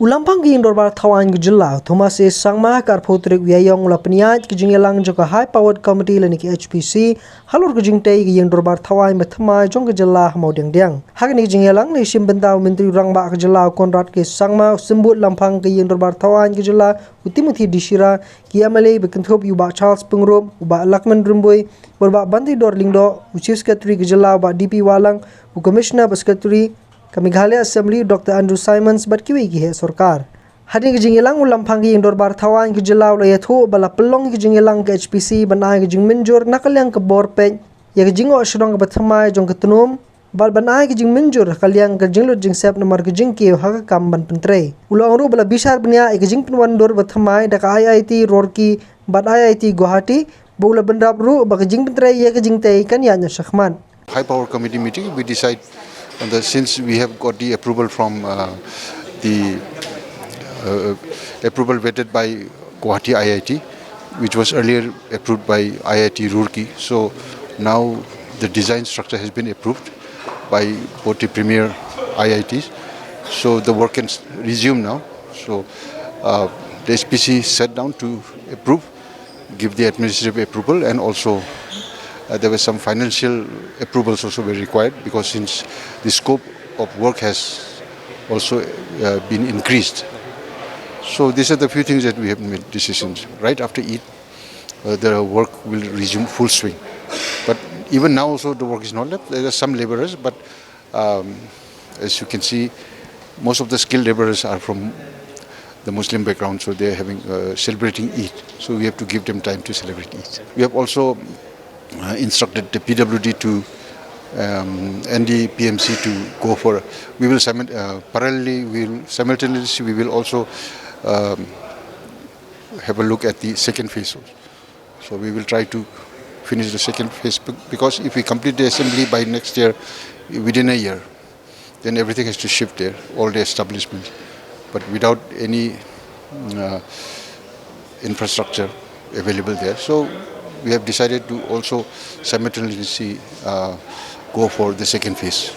Ulampang ki Ïingdorbar Thawaiñ ki jilla Thomas e sangma kar photrik wiayong la pniat ki jingelang joka high powered committee lani ki HPC halur ki jingtei ki Ïingdorbar Thawaiñ ma Thymmai Jong ki jilla mau deng deng hagni ki jingelang ni sim bentau menteri rangba ki jilla Konrad ki sangma simbut lampang ki Ïingdorbar Thawaiñ ki jilla utimuthi disira ki amale bekenthop yuba Charles Pungrop uba Lakman Rumboy berba Banti Dorlingdo Chief Secretary ki jilla uba DP Walang u Commissioner Secretary Meghalaya Assembly Dr. Andrew Simons berkiwi ki sorkar. Hari ki jingelang ulampang ki Ïingdorbar Thawaiñ ki jilla ula yatho bala pelong ki jingelang ke HPC banai ki jing Mynjur nakalyang ke borpej ya ki jingo Shrong ke Thymmai Jong ke Tnum bal banai ki jing Mynjur kalyang ke jinglut jing sep nomor ki jing ki ha kam ban pentre. Ulang ru bala bisar bnia ki jing penwandur ke Thymmai dak IIT Roorkee bat IIT Guwahati bula bendrap ru ba ki jing pentre ya ki jing tei kan ya nyasakhman. High power committee meeting we decide since we have got the approval from the approval vetted by Guwahati IIT, which was earlier approved by IIT Roorkee. So now the design structure has been approved by both the premier IITs. So the work can resume now. So the SPC sat down to approve, give the administrative approval, and also there were some financial approvals also were required because since the scope of work has also been increased. So these are the few things that we have made decisions. Right after Eid, the work will resume full swing. But even now also the work is not left. There are some laborers, but as you can see, most of the skilled laborers are from the Muslim background, so they are having celebrating Eid. So we have to give them time to celebrate Eid. We have also instructed the PWD to and the PMC to go for. We will parallelly, simultaneously, we will also have a look at the second phase. So we will try to finish the second phase because if we complete the assembly by next year, within a year, then everything has to shift there, all the establishments. But without any infrastructure available there. So we have decided to also simultaneously go for the second phase.